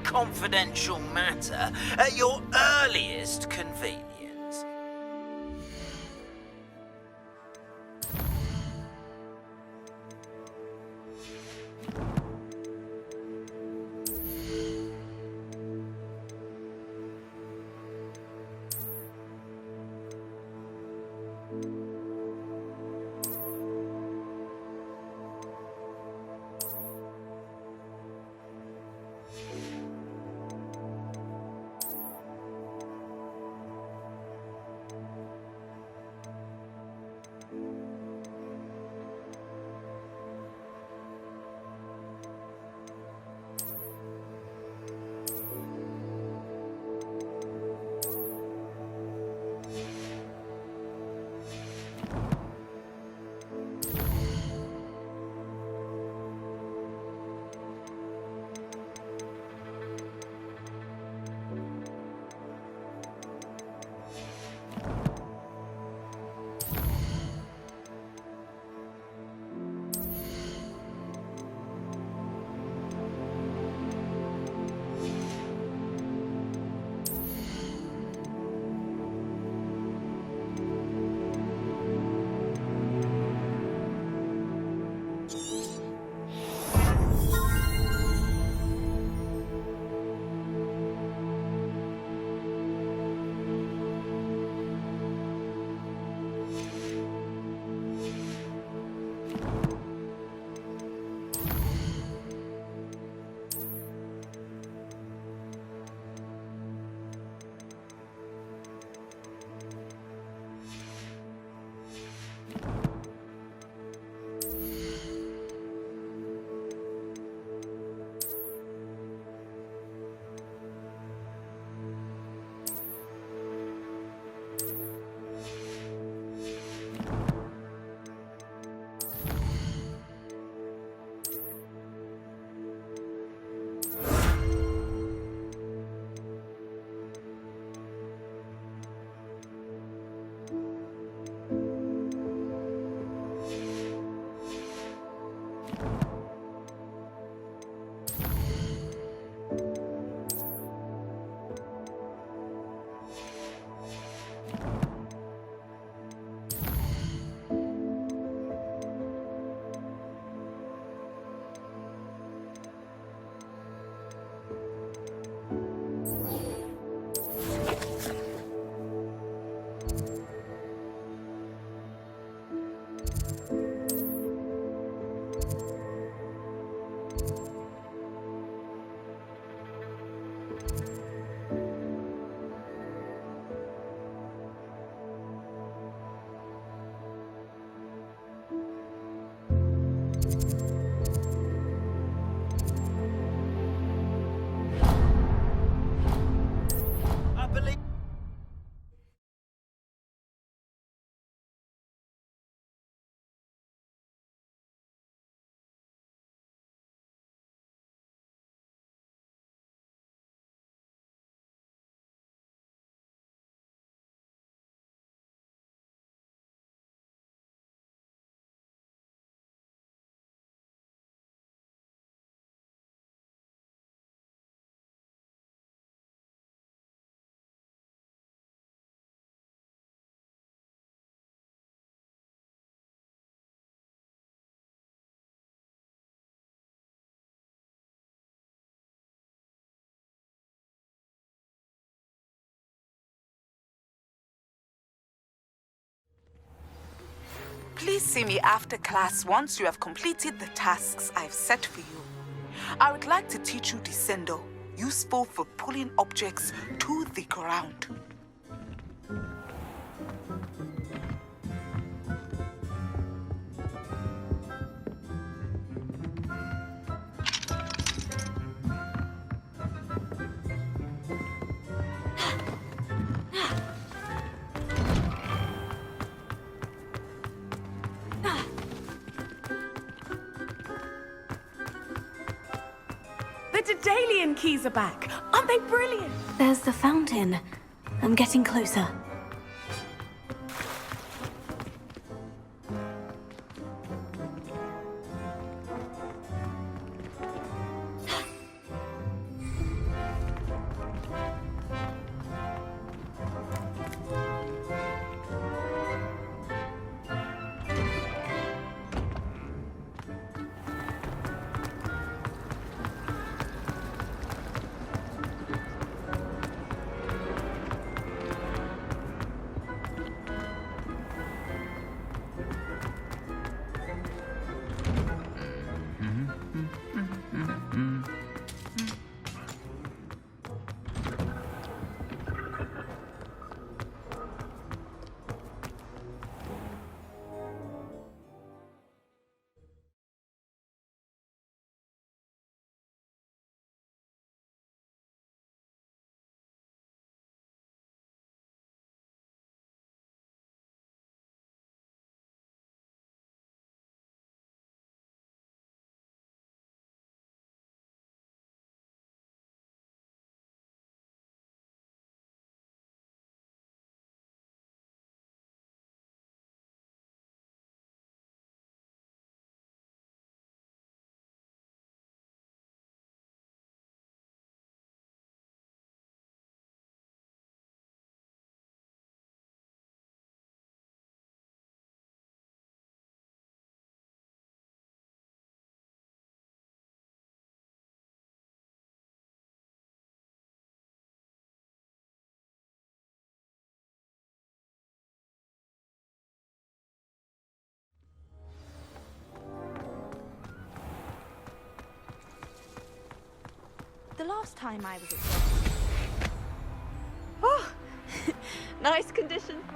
confidential matter at your earliest convenience. Please see me after class once you have completed the tasks I've set for you. I would like to teach you Descendo, useful for pulling objects to the ground. The Daedalian keys are back. Aren't they brilliant? There's the fountain. I'm getting closer. the last time I was at... Oh, nice condition for...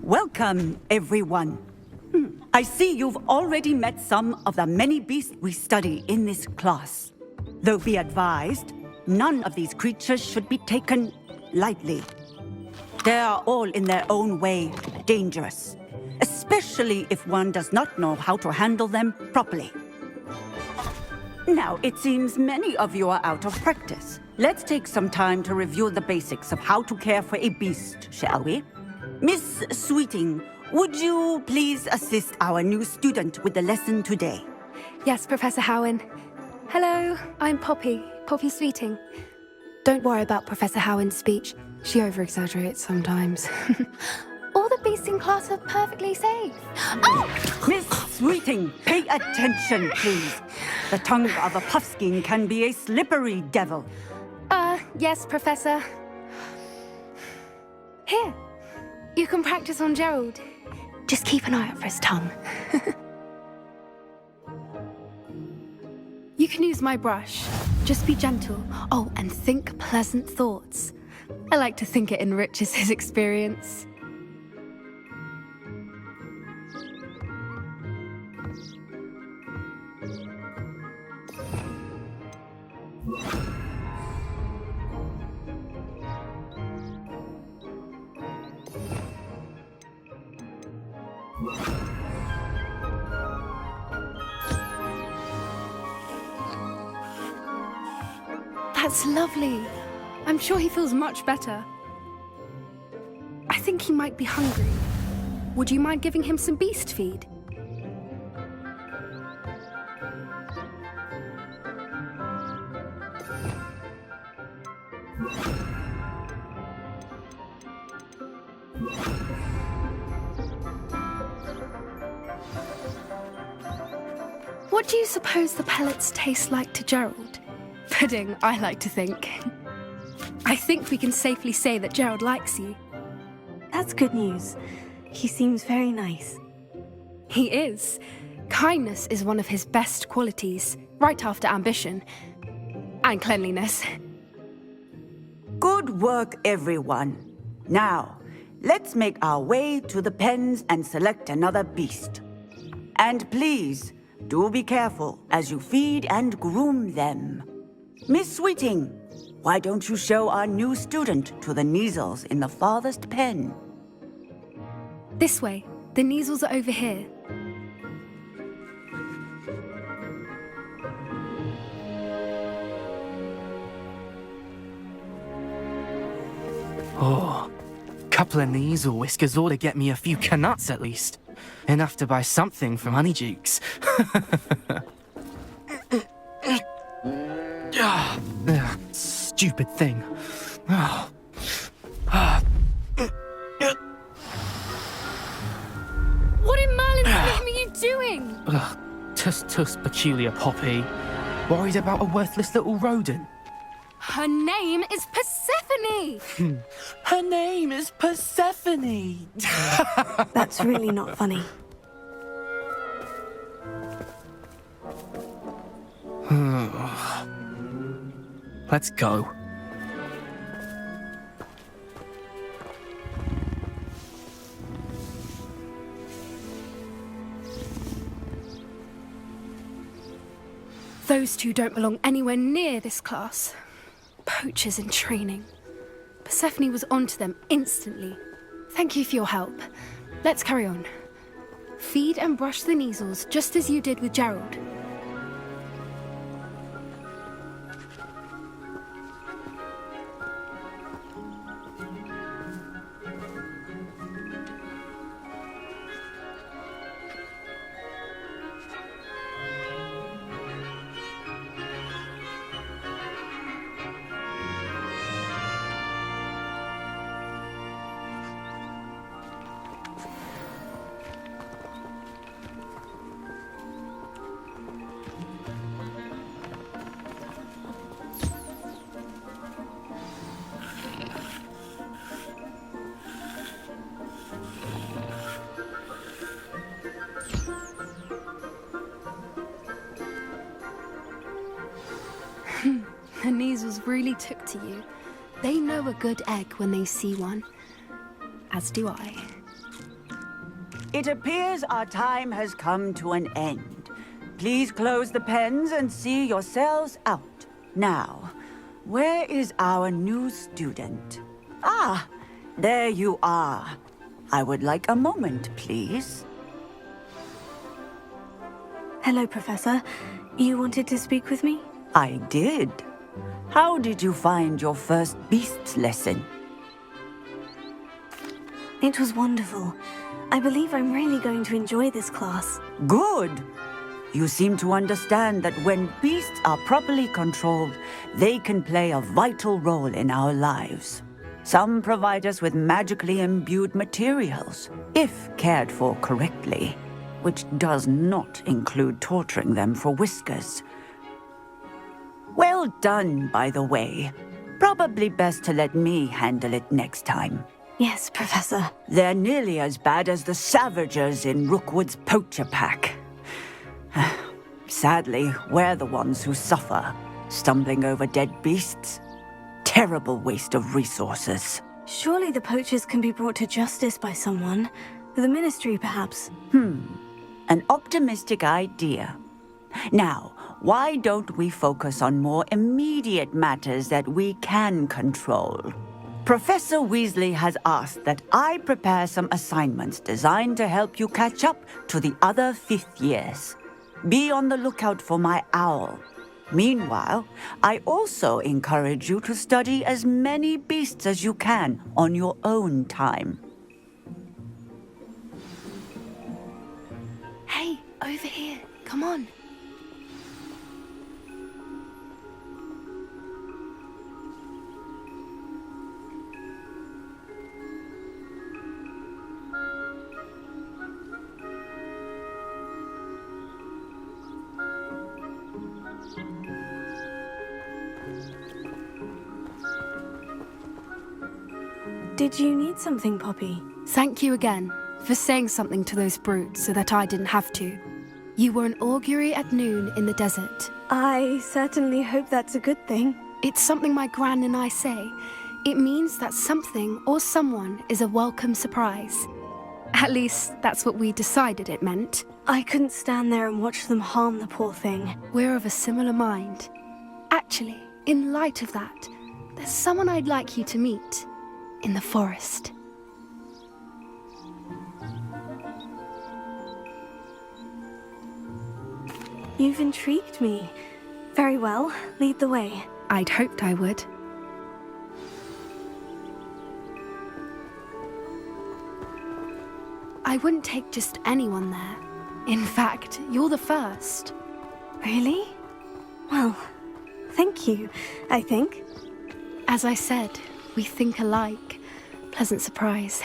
Welcome, everyone. I see you've already met some of the many beasts we study in this class. Though be advised, none of these creatures should be taken lightly. They are all in their own way dangerous, especially if one does not know how to handle them properly. Now, it seems many of you are out of practice. Let's take some time to review the basics of how to care for a beast, shall we? Miss Sweeting, would you please assist our new student with the lesson today? Yes, Professor Howen. Hello, I'm Poppy Sweeting. Don't worry about Professor Howen's speech. She over-exaggerates sometimes. All the beasts in class are perfectly safe. Oh! Miss Sweeting, pay attention, please. The tongue of a puffskein can be a slippery devil. Yes, Professor. Here, you can practice on Gerald. Just keep an eye out for his tongue. You can use my brush. Just be gentle. Oh, and think pleasant thoughts. I like to think it enriches his experience. That's lovely. I'm sure he feels much better. I think he might be hungry. Would you mind giving him some beast feed? What do you suppose the pellets taste like to Gerald? Pudding, I like to think. I think we can safely say that Gerald likes you. That's good news. He seems very nice. He is. Kindness is one of his best qualities, right after ambition. And cleanliness. Good work, everyone. Now, let's make our way to the pens and select another beast. And please, do be careful as you feed and groom them. Miss Sweeting, why don't you show our new student to the Neasels in the farthest pen? This way. The Neasels are over here. Oh, couple of Neasel whiskers ought to get me a few canuts at least. Enough to buy something from Honeydukes. Stupid thing. What in Merlin's name are you doing? Tuss, peculiar Poppy. Worried about a worthless little rodent. Her name is Persephone! Her name is Persephone! That's really not funny. Let's go. Those two don't belong anywhere near this class. Poachers in training. Persephone was onto them instantly. Thank you for your help. Let's carry on. Feed and brush the Neasels just as you did with Gerald. The Neasels really took to you. They know a good egg when they see one. As do I. It appears our time has come to an end. Please close the pens and see yourselves out. Now, where is our new student? Ah, there you are. I would like a moment, please. Hello, Professor. You wanted to speak with me? I did. How did you find your first beasts lesson? It was wonderful. I believe I'm really going to enjoy this class. Good. You seem to understand that when beasts are properly controlled, they can play a vital role in our lives. Some provide us with magically imbued materials, if cared for correctly, which does not include torturing them for whiskers. Well done, by the way. Probably best to let me handle it next time. Yes, Professor. They're nearly as bad as the Savagers in Rookwood's poacher pack. Sadly, we're the ones who suffer, stumbling over dead beasts. Terrible waste of resources. Surely the poachers can be brought to justice by someone. The Ministry, perhaps. An optimistic idea. Now, why don't we focus on more immediate matters that we can control? Professor Weasley has asked that I prepare some assignments designed to help you catch up to the other fifth years. Be on the lookout for my owl. Meanwhile, I also encourage you to study as many beasts as you can on your own time. Hey, over here. Come on. Did you need something, Poppy? Thank you again for saying something to those brutes so that I didn't have to. You were an augury at noon in the desert. I certainly hope that's a good thing. It's something my gran and I say. It means that something or someone is a welcome surprise. At least, that's what we decided it meant. I couldn't stand there and watch them harm the poor thing. We're of a similar mind. Actually, in light of that, there's someone I'd like you to meet. In the forest. You've intrigued me. Very well, lead the way. I'd hoped I would. I wouldn't take just anyone there. In fact, you're the first. Really? Well, thank you, I think. As I said, we think alike. Pleasant surprise.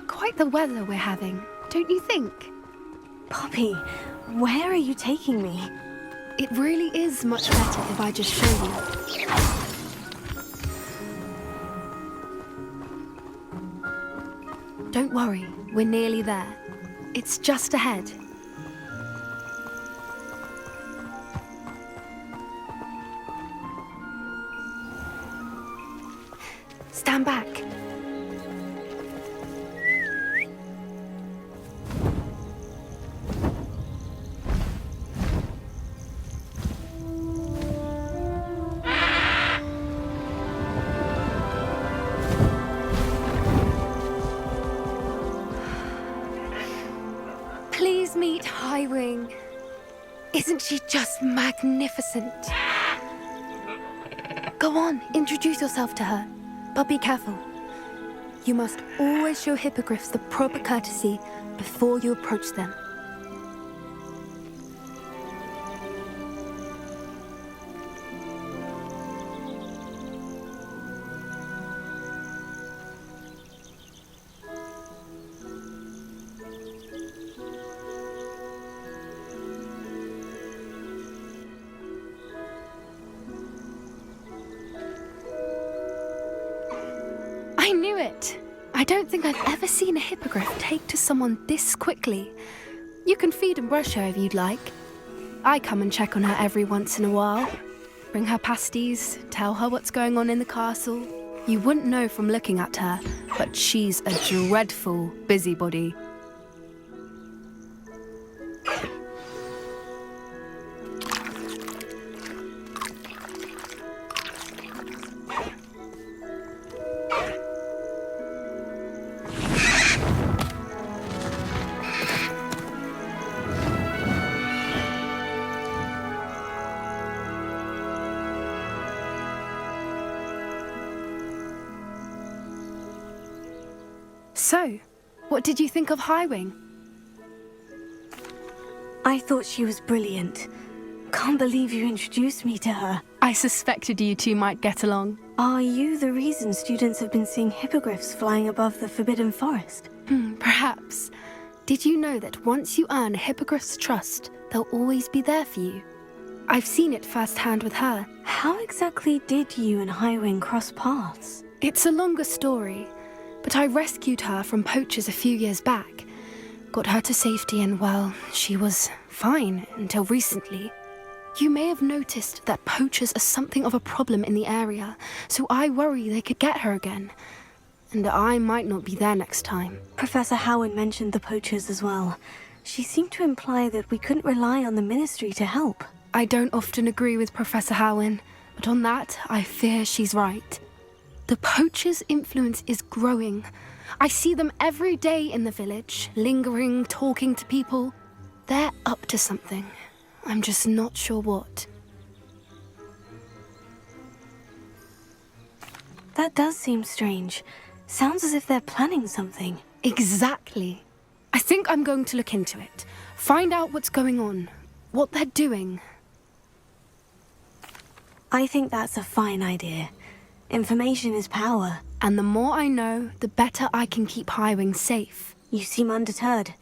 Quite the weather we're having, don't you think? Poppy, where are you taking me? It really is much better if I just show you. Don't worry, we're nearly there. It's just ahead. Stand back. Please meet Highwing. Isn't she just magnificent? Go on, introduce yourself to her. But be careful. You must always show hippogriffs the proper courtesy before you approach them. I knew it. I don't think I've ever seen a hippogriff take to someone this quickly. You can feed and brush her if you'd like. I come and check on her every once in a while. Bring her pasties, tell her what's going on in the castle. You wouldn't know from looking at her, but she's a dreadful busybody. So, what did you think of Highwing? I thought she was brilliant. Can't believe you introduced me to her. I suspected you two might get along. Are you the reason students have been seeing hippogriffs flying above the Forbidden Forest? Perhaps. Did you know that once you earn a hippogriff's trust, they'll always be there for you? I've seen it firsthand with her. How exactly did you and Highwing cross paths? It's a longer story, but I rescued her from poachers a few years back. Got her to safety and, well, she was fine until recently. You may have noticed that poachers are something of a problem in the area, so I worry they could get her again. And I might not be there next time. Professor Howard mentioned the poachers as well. She seemed to imply that we couldn't rely on the Ministry to help. I don't often agree with Professor Howin, but on that, I fear she's right. The poachers' influence is growing. I see them every day in the village, lingering, talking to people. They're up to something. I'm just not sure what. That does seem strange. Sounds as if they're planning something. Exactly. I think I'm going to look into it. Find out what's going on, what they're doing. I think that's a fine idea. Information is power. And the more I know, the better I can keep Highwing safe. You seem undeterred.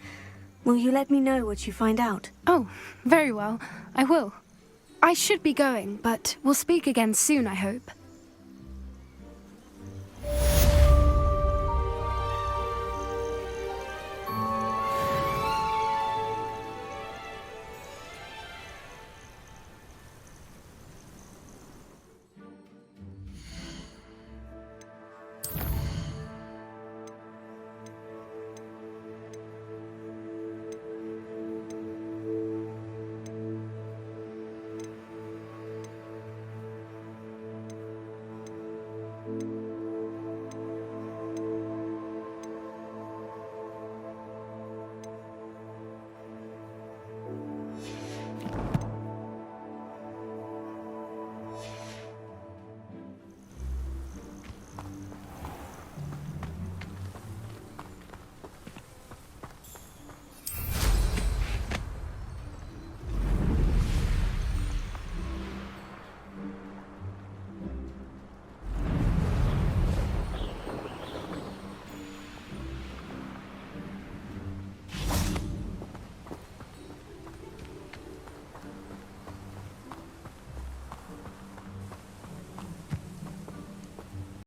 Will you let me know what you find out? Oh, very well. I will. I should be going, but we'll speak again soon, I hope.